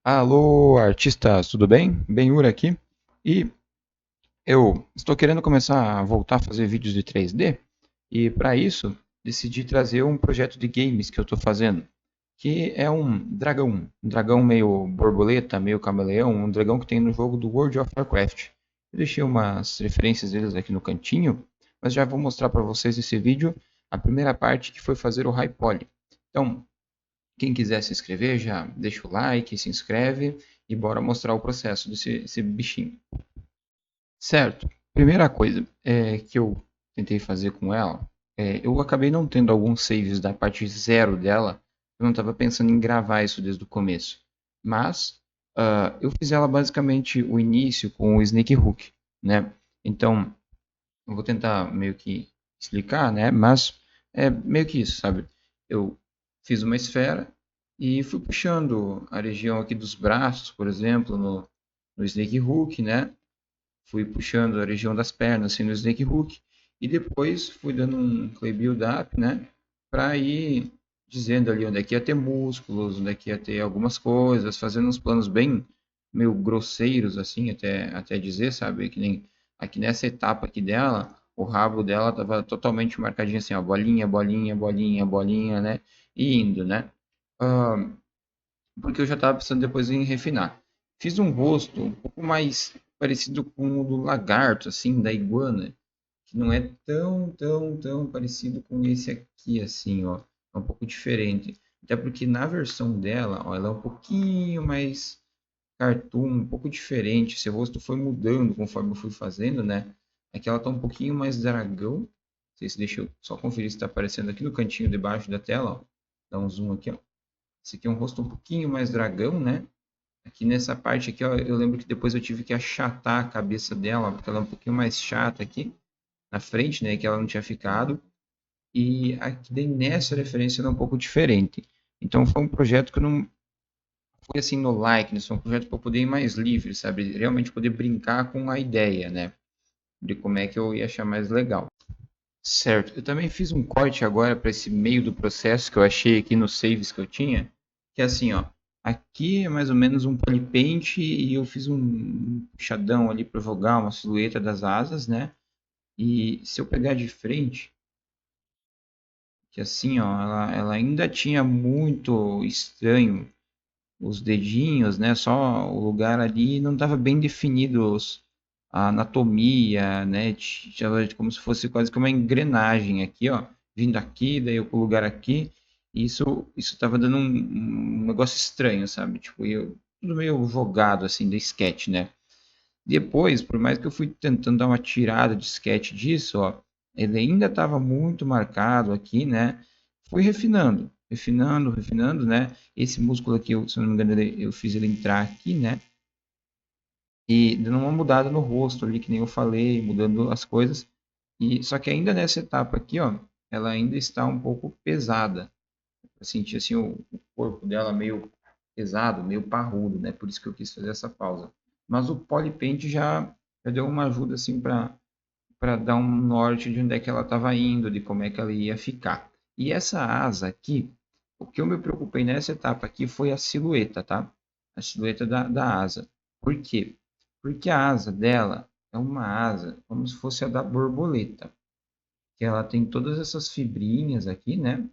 Alô, artistas, tudo bem? Benhur aqui. E eu estou querendo começar a voltar a fazer vídeos de 3D e para isso decidi trazer um projeto de games que eu estou fazendo, que é um dragão meio borboleta, meio camaleão, um dragão que tem no jogo do World of Warcraft. Eu deixei umas referências deles aqui no cantinho, mas já vou mostrar para vocês nesse vídeo a primeira parte que foi fazer o high poly. Então, quem quiser se inscrever, já deixa o like, se inscreve e bora mostrar o processo desse bichinho. Certo. Primeira coisa que eu tentei fazer com ela, eu acabei não tendo alguns saves da parte zero dela. Eu não estava pensando em gravar isso desde o começo. Mas eu fiz ela basicamente o início com o Snake Hook, né? Então, eu vou tentar meio que explicar, né? Mas é meio que isso, sabe? Eu fiz uma esfera e fui puxando a região aqui dos braços, por exemplo, no Snake Hook, né? Fui puxando a região das pernas assim no Snake Hook e depois fui dando um clay build up, né? Para ir dizendo ali onde é que ia ter músculos, onde é que ia ter algumas coisas, fazendo uns planos bem meio grosseiros assim, até dizer, sabe? Que nem aqui nessa etapa aqui dela, o rabo dela tava totalmente marcadinho assim, ó, bolinha, bolinha, bolinha, bolinha, né? E indo, né? Ah, porque eu já estava pensando depois em refinar. Fiz um rosto um pouco mais parecido com o do lagarto, assim, da iguana, que não é tão parecido com esse aqui, assim, ó. É um pouco diferente. Até porque na versão dela, ó, ela é um pouquinho mais cartoon, um pouco diferente. Esse rosto foi mudando conforme eu fui fazendo, né? Aqui ela tá um pouquinho mais dragão. Não sei se deixa eu só conferir se está aparecendo aqui no cantinho debaixo da tela, ó. Dá um zoom aqui, ó. Esse aqui é um rosto um pouquinho mais dragão, né? Aqui nessa parte aqui, ó, eu lembro que depois eu tive que achatar a cabeça dela, porque ela é um pouquinho mais chata aqui na frente, né? Que ela não tinha ficado. E aqui daí nessa referência ela é um pouco diferente. Então foi um projeto que eu não foi assim no likeness, foi um projeto para eu poder ir mais livre, sabe? Realmente poder brincar com a ideia, né? De como é que eu ia achar mais legal. Certo. Eu também fiz um corte agora para esse meio do processo que eu achei aqui nos saves que eu tinha, que é assim, ó. Aqui é mais ou menos um polypaint e eu fiz um puxadão ali para jogar uma silhueta das asas, né? E se eu pegar de frente, que assim, ó, ela ainda tinha muito estranho os dedinhos, né? Só o lugar ali não estava bem definido a anatomia, né? Tinha como se fosse quase que uma engrenagem aqui, ó, vindo aqui, daí o lugar aqui. E isso estava dando um negócio estranho, sabe? Tipo, tudo meio jogado assim, de sketch, né? Depois, por mais que eu fui tentando dar uma tirada de sketch disso, ó, ele ainda estava muito marcado aqui, né? Fui refinando, né? Esse músculo aqui, se eu não me engano, eu fiz ele entrar aqui, né? E dando uma mudada no rosto ali, que nem eu falei, mudando as coisas. E só que ainda nessa etapa aqui, ó, ela ainda está um pouco pesada. Eu senti assim o corpo dela meio pesado, meio parrudo, né? Por isso que eu quis fazer essa pausa. Mas o Polypaint já deu uma ajuda assim para dar um norte de onde é que ela estava indo, de como é que ela ia ficar. E essa asa aqui, o que eu me preocupei nessa etapa aqui foi a silhueta, tá? A silhueta da asa. Por quê? Porque a asa dela é uma asa como se fosse a da borboleta, que ela tem todas essas fibrinhas aqui, né?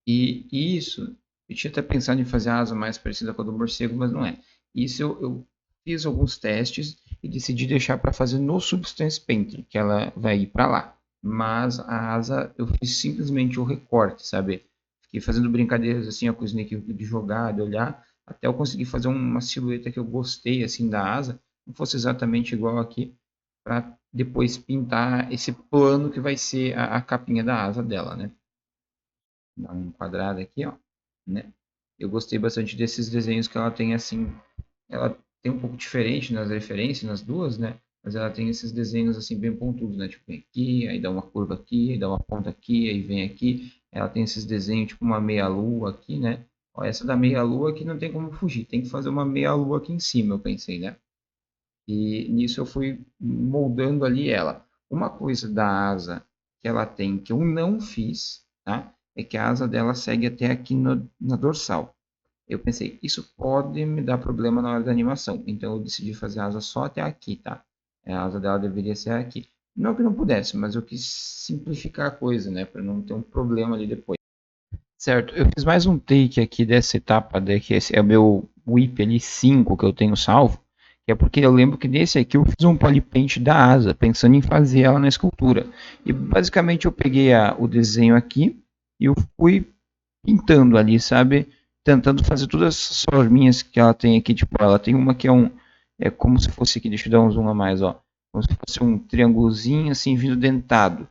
E isso, eu tinha até pensado em fazer a asa mais parecida com a do morcego, mas não é. Isso eu fiz alguns testes e decidi deixar para fazer no Substance Painter, que ela vai ir para lá. Mas a asa eu fiz simplesmente o recorte, sabe? Fiquei fazendo brincadeiras assim ó, com o Snake de jogar, de olhar, até eu conseguir fazer uma silhueta que eu gostei assim da asa, não fosse exatamente igual aqui, para depois pintar esse plano que vai ser a capinha da asa dela, né? Dar uma enquadrada aqui, ó, né? Eu gostei bastante desses desenhos que ela tem assim, ela tem um pouco diferente nas referências, nas duas, né? Mas ela tem esses desenhos assim bem pontudos, né? Tipo, vem aqui, aí dá uma curva aqui, aí dá uma ponta aqui, aí vem aqui. Ela tem esses desenhos tipo uma meia-lua aqui, né? Ó, essa da meia-lua aqui não tem como fugir, tem que fazer uma meia-lua aqui em cima, eu pensei, né? E nisso eu fui moldando ali ela. Uma coisa da asa que ela tem que eu não fiz, tá? É que a asa dela segue até aqui na dorsal. Eu pensei, isso pode me dar problema na hora da animação. Então eu decidi fazer a asa só até aqui, tá? A asa dela deveria ser aqui. Não que não pudesse, mas eu quis simplificar a coisa, né? Para não ter um problema ali depois. Certo, eu fiz mais um take aqui dessa etapa, que esse é o meu whip ali 5 que eu tenho salvo, que é porque eu lembro que nesse aqui eu fiz um polypaint da asa, pensando em fazer ela na escultura. E basicamente eu peguei o desenho aqui e eu fui pintando ali, sabe? Tentando fazer todas as forminhas que ela tem aqui, tipo, ela tem uma que é como se fosse aqui, deixa eu dar um zoom a mais, ó. Como se fosse um triângulozinho assim vindo dentado.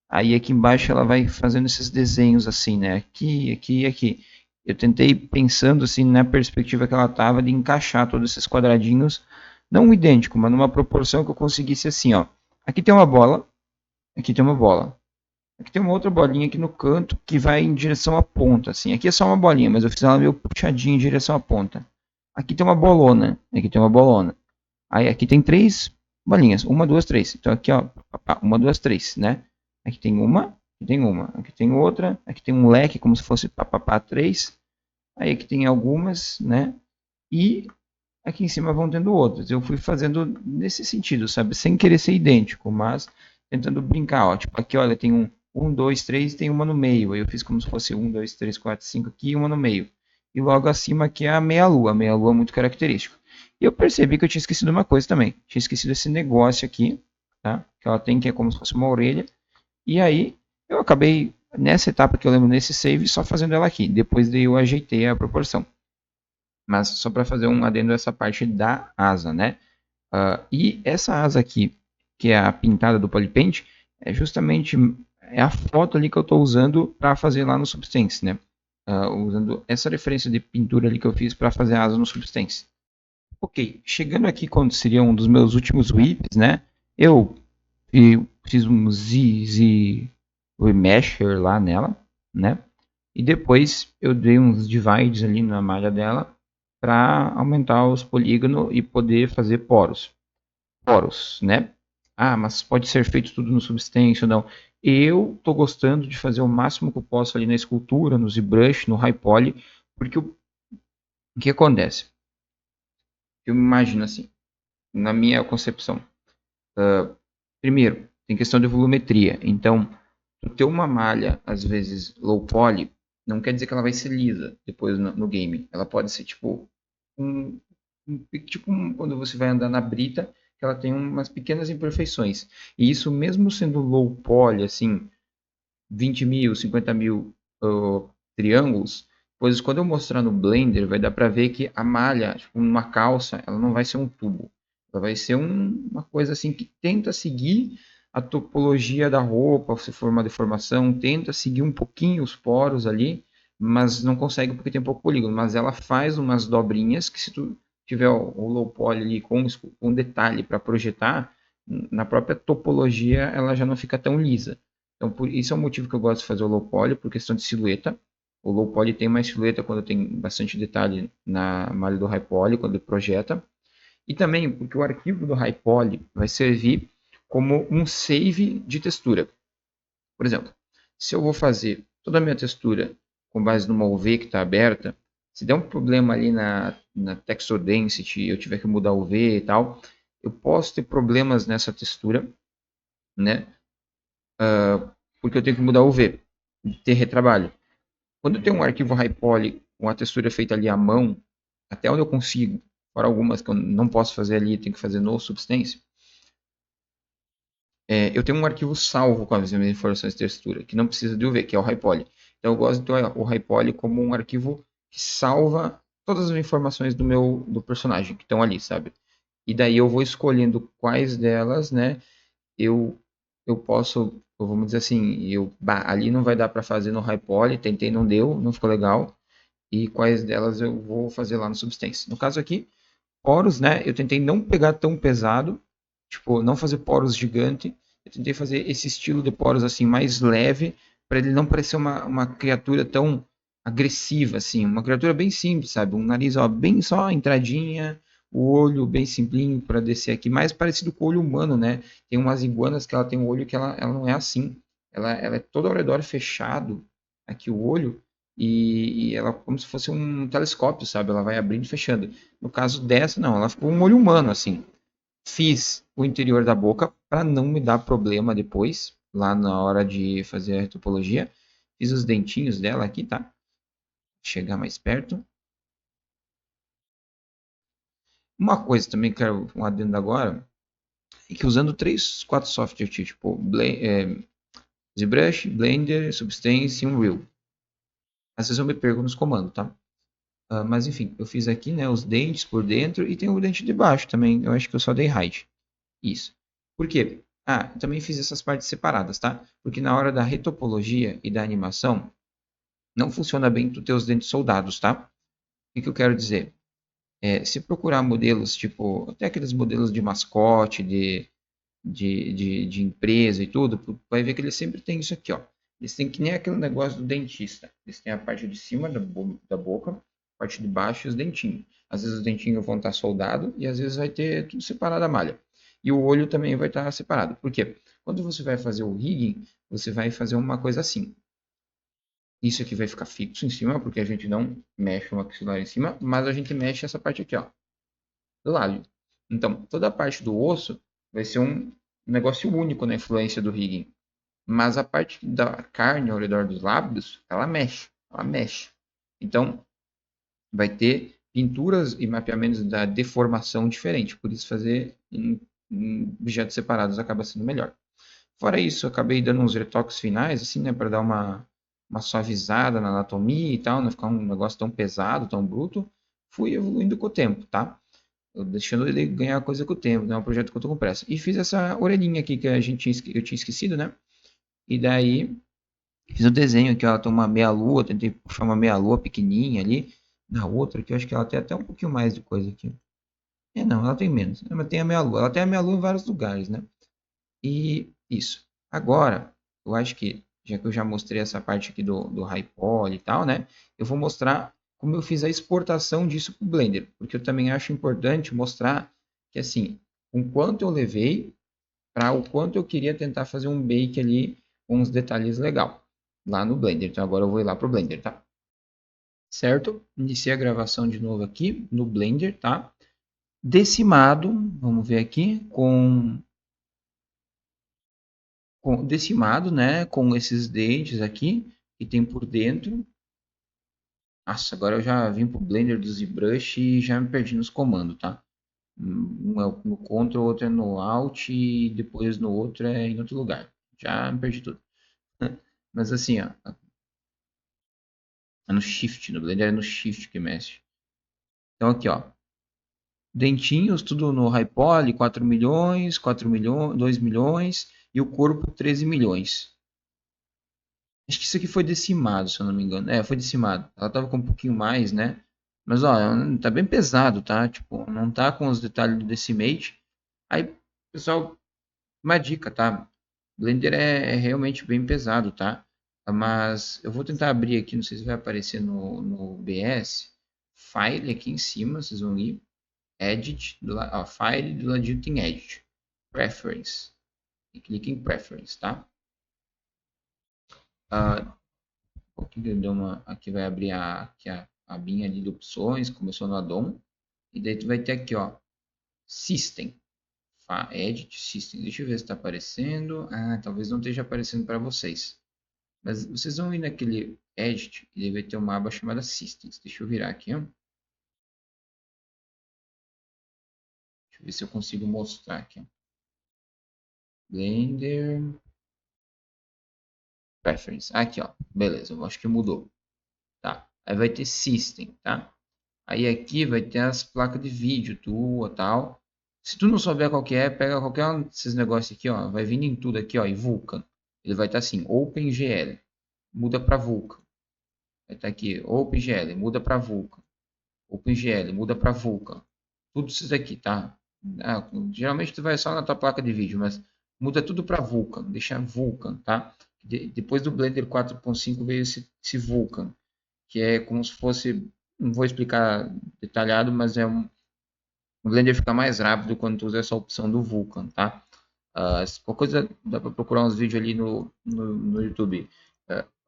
Aí aqui embaixo ela vai fazendo esses desenhos assim, né? Aqui, aqui e aqui. Eu tentei pensando assim na perspectiva que ela tava de encaixar todos esses quadradinhos, não idêntico, mas numa proporção que eu conseguisse assim, ó. Aqui tem uma bola, aqui tem uma bola. Aqui tem uma outra bolinha aqui no canto que vai em direção à ponta, assim. Aqui é só uma bolinha, mas eu fiz ela meio puxadinha em direção à ponta. Aqui tem uma bolona, aqui tem uma bolona. Aí aqui tem três bolinhas, uma, duas, três. Então aqui, ó, uma, duas, três, né? Aqui tem uma, aqui tem uma, aqui tem outra, aqui tem um leque como se fosse papapá três. Aí aqui tem algumas, né? E aqui em cima vão tendo outras. Eu fui fazendo nesse sentido, sabe? Sem querer ser idêntico, mas tentando brincar, ó. Tipo, aqui, olha, tem um, dois, três, tem uma no meio. Aí eu fiz como se fosse um, dois, três, quatro, cinco aqui e uma no meio. E logo acima aqui é a meia-lua. A meia-lua é muito característico. E eu percebi que eu tinha esquecido uma coisa também. Tinha esquecido esse negócio aqui, tá? Que ela tem, que é como se fosse uma orelha. E aí eu acabei, nessa etapa que eu lembro, nesse save, só fazendo ela aqui. Depois daí eu ajeitei a proporção. Mas só para fazer um adendo a essa parte da asa, né? E essa asa aqui, que é a pintada do Polypaint, é justamente a foto ali que eu estou usando para fazer lá no Substance, né? Usando essa referência de pintura ali que eu fiz para fazer a asa no Substance. Ok, chegando aqui quando seria um dos meus últimos whips, né? Eu fiz um Z Remesher lá nela, né? E depois eu dei uns divides ali na malha dela para aumentar os polígonos e poder fazer poros. Poros, né? Ah, mas pode ser feito tudo no Substance ou não. Eu tô gostando de fazer o máximo que eu posso ali na escultura, no ZBrush, no High Poly, porque o que acontece? Eu imagino assim, na minha concepção. Primeiro, tem questão de volumetria. Então, tu ter uma malha, às vezes, low poly, não quer dizer que ela vai ser lisa depois no game. Ela pode ser tipo um, quando você vai andar na brita, que ela tem umas pequenas imperfeições. E isso mesmo sendo low poly, assim, 20 mil, 50 mil triângulos, pois quando eu mostrar no Blender, vai dar para ver que a malha, tipo, uma calça, ela não vai ser um tubo. Ela vai ser uma coisa assim que tenta seguir a topologia da roupa, se for uma deformação, tenta seguir um pouquinho os poros ali, mas não consegue porque tem pouco polígono. Mas ela faz umas dobrinhas que se tu tiver o low poly ali com detalhe para projetar, na própria topologia ela já não fica tão lisa. Então, isso é o motivo que eu gosto de fazer o low poly, por questão de silhueta. O low poly tem mais silhueta quando tem bastante detalhe na malha do high poly, quando ele projeta. E também porque o arquivo do high poly vai servir como um save de textura. Por exemplo, se eu vou fazer toda a minha textura com base numa UV que está aberta, se der um problema ali na texture density, eu tiver que mudar o UV e tal, eu posso ter problemas nessa textura, né? Porque eu tenho que mudar o UV, ter retrabalho. Quando eu tenho um arquivo high poly com a textura feita ali à mão, até onde eu consigo, para algumas que eu não posso fazer ali, tenho que fazer no Substance, eu tenho um arquivo salvo com as minhas informações de textura, que não precisa de UV, que é o high poly. Então eu gosto de ter o high poly como um arquivo que salva todas as informações do personagem que estão ali, sabe? E daí eu vou escolhendo quais delas, né, eu eu posso, vamos dizer assim, ali não vai dar para fazer no high poly, tentei, não deu, não ficou legal. E quais delas eu vou fazer lá no Substance. No caso aqui, poros, né? Eu tentei não pegar tão pesado, tipo, não fazer poros gigante. Eu tentei fazer esse estilo de poros assim mais leve, para ele não parecer uma criatura tão agressiva assim, uma criatura bem simples, sabe? Um nariz ó, bem só entradinha, o olho bem simplinho para descer aqui, mais parecido com o olho humano, né? Tem umas iguanas que ela tem um olho que ela não é assim. Ela é toda ao redor fechado aqui o olho e ela como se fosse um telescópio, sabe? Ela vai abrindo e fechando. No caso dessa, não, ela ficou um olho humano, assim. Fiz o interior da boca para não me dar problema depois, lá na hora de fazer a retopologia. Fiz os dentinhos dela aqui, tá? Chegar mais perto. Uma coisa também que eu quero um adendo agora é que usando 4 softwares, tipo ZBrush, Blender, Substance e Unreal. Às vezes eu me perco nos comandos, tá? Mas enfim, eu fiz aqui, né, os dentes por dentro e tem o dente de baixo também. Eu acho que eu só dei hide. Isso. Por quê? Também fiz essas partes separadas, tá? Porque na hora da retopologia e da animação, não funciona bem tu ter os dentes soldados, tá? O que eu quero dizer? Se procurar modelos, tipo, até aqueles modelos de mascote, de empresa e tudo, vai ver que eles sempre têm isso aqui, ó. Eles têm que nem aquele negócio do dentista. Eles têm a parte de cima da boca, a parte de baixo e os dentinhos. Às vezes os dentinhos vão estar soldados e às vezes vai ter tudo separado a malha. E o olho também vai estar separado. Por quê? Quando você vai fazer o rigging, você vai fazer uma coisa assim. Isso aqui vai ficar fixo em cima, porque a gente não mexe o maxilar em cima, mas a gente mexe essa parte aqui, ó, do lado. Então, toda a parte do osso vai ser um negócio único na influência do rigging. Mas a parte da carne ao redor dos lábios, ela mexe, ela mexe. Então, vai ter pinturas e mapeamentos da deformação diferente. Por isso, fazer em objetos separados acaba sendo melhor. Fora isso, eu acabei dando uns retoques finais, assim, né, para dar uma suavizada na anatomia e tal, não ficar um negócio tão pesado, tão bruto. Fui evoluindo com o tempo, tá? Deixando ele ganhar coisa com o tempo, não é um projeto que eu tô com pressa. E fiz essa orelhinha aqui que eu tinha esquecido, né? E daí fiz o desenho aqui, ela tem uma meia-lua, tentei puxar uma meia-lua pequenininha ali. Na outra, que eu acho que ela tem até um pouquinho mais de coisa aqui. Não, ela tem menos. Mas tem a meia-lua. Ela tem a meia-lua em vários lugares, né? E isso. Agora, eu acho que, já que eu já mostrei essa parte aqui do high poly e tal, né? Eu vou mostrar como eu fiz a exportação disso para o Blender. Porque eu também acho importante mostrar que, assim, o quanto eu levei para o quanto eu queria tentar fazer um bake ali com uns detalhes legal lá no Blender. Então agora eu vou ir lá pro Blender, tá? Certo? Iniciei a gravação de novo aqui no Blender, tá? Decimado, vamos ver aqui, com decimado, né? Com esses dentes aqui que tem por dentro. Nossa, agora eu já vim pro Blender do ZBrush e já me perdi nos comandos, tá? Um é no Ctrl, outro é no Alt e depois no outro é em outro lugar. Já me perdi tudo. Mas assim, ó, é no Shift, no Blender é no Shift que mexe. Então aqui, ó. Dentinhos, tudo no High Poly, 4 milhões, 4 milhões, 2 milhões e o corpo 13 milhões. Acho que isso aqui foi decimado, se eu não me engano. Foi decimado. Ela tava com um pouquinho mais, né? Mas ó, tá bem pesado, tá? Tipo, não tá com os detalhes do Decimate. Aí, pessoal, uma dica, tá? Blender é realmente bem pesado, tá? Mas eu vou tentar abrir aqui, não sei se vai aparecer no OBS. File aqui em cima, vocês vão ir. Edit, File, do ladinho tem Edit. Preference. E clique em Preference, tá? Aqui, aqui vai abrir aqui a abinha ali de opções, começou no addon. E daí tu vai ter aqui, ó, System. Edit System. Deixa eu ver se está aparecendo. Talvez não esteja aparecendo para vocês. Mas vocês vão ir naquele Edit e ele vai ter uma aba chamada Systems. Deixa eu virar aqui, ó. Deixa eu ver se eu consigo mostrar aqui. Blender Preference. Aqui, ó. Beleza, eu acho que mudou. Tá. Aí vai ter System, tá? Aí aqui vai ter as placas de vídeo, tua, tal. Se tu não souber qual que é, pega qualquer um desses negócios aqui, ó. Vai vindo em tudo aqui, ó. E Vulkan. Ele vai estar assim, OpenGL. Muda para Vulkan. Vai estar aqui, OpenGL, muda para Vulkan. OpenGL, muda para Vulkan. Tudo isso daqui, tá? Geralmente tu vai só na tua placa de vídeo, mas muda tudo para Vulkan. Deixa Vulkan, tá? Depois do Blender 4.5 veio esse Vulkan, que é como se fosse, não vou explicar detalhado, mas o Blender fica mais rápido quando tu usa essa opção do Vulkan, tá? Se qualquer coisa, dá para procurar uns vídeos ali no YouTube.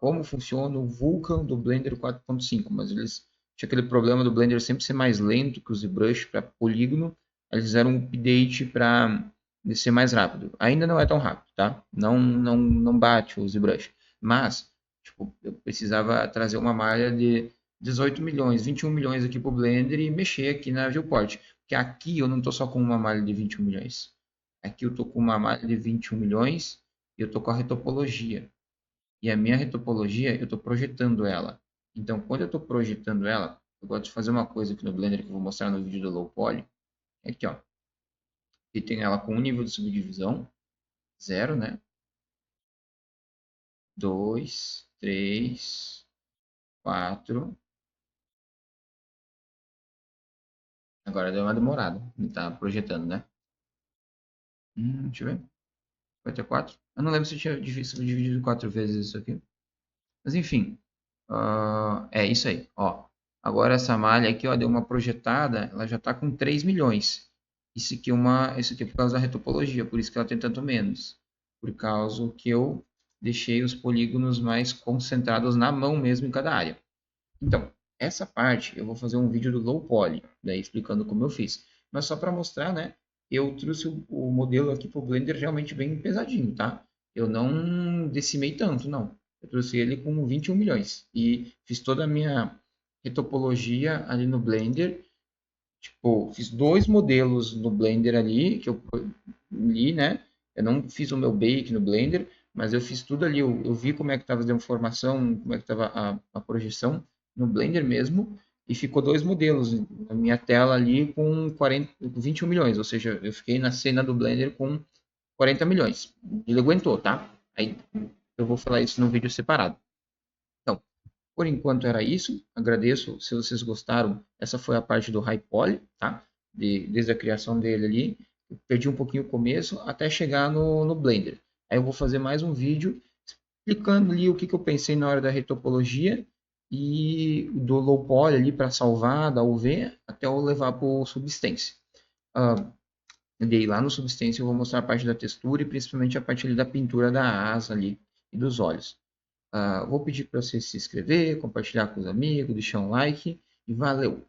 como funciona o Vulkan do Blender 4.5, mas eles tinham aquele problema do Blender sempre ser mais lento que o ZBrush para polígono. Eles fizeram um update para ser mais rápido. Ainda não é tão rápido, tá? Não bate o ZBrush. Mas, tipo, eu precisava trazer uma malha de 18 milhões, 21 milhões aqui para o Blender e mexer aqui na viewport. Porque aqui eu não estou só com uma malha de 21 milhões. Aqui eu estou com uma malha de 21 milhões e eu estou com a retopologia. E a minha retopologia, eu estou projetando ela. Então, quando eu estou projetando ela, eu gosto de fazer uma coisa aqui no Blender que eu vou mostrar no vídeo do Low Poly. É aqui, ó. E tem ela com um nível de subdivisão, 0, né? 2, 3, 4. Agora deu uma demorada. Ele tá projetando, né? Deixa eu ver. Vai ter 4? Eu não lembro se tinha subdividido 4 vezes isso aqui. Mas enfim. É isso aí. Ó. Agora essa malha aqui, ó, deu uma projetada. Ela já está com 3 milhões. Isso aqui é por causa da retopologia. Por isso que ela tem tanto menos. Por causa que eu deixei os polígonos mais concentrados na mão mesmo em cada área. Então, essa parte eu vou fazer um vídeo do low poly, daí explicando como eu fiz. Mas só para mostrar, né? Eu trouxe o modelo aqui para o Blender realmente bem pesadinho, tá? Eu não decimei tanto, não. Eu trouxe ele com 21 milhões e fiz toda a minha retopologia ali no Blender. Tipo, fiz dois modelos no Blender ali, que eu li, né? Eu não fiz o meu bake no Blender, mas eu fiz tudo ali. Eu vi como é que estava a deformação, como é que estava a projeção no Blender mesmo. E ficou dois modelos na minha tela ali com 21 milhões. Ou seja, eu fiquei na cena do Blender com 40 milhões. Ele aguentou, tá? Aí eu vou falar isso no vídeo separado. Então, por enquanto era isso. Agradeço se vocês gostaram. Essa foi a parte do High Poly, tá? Desde a criação dele ali. Eu perdi um pouquinho o começo até chegar no Blender. Aí eu vou fazer mais um vídeo explicando ali o que eu pensei na hora da retopologia e do Low Poly ali para salvar da UV até eu levar para o Substance. Daí lá no Substance eu vou mostrar a parte da textura e principalmente a parte ali da pintura da asa ali e dos olhos. Vou pedir para você se inscrever, compartilhar com os amigos, deixar um like e valeu!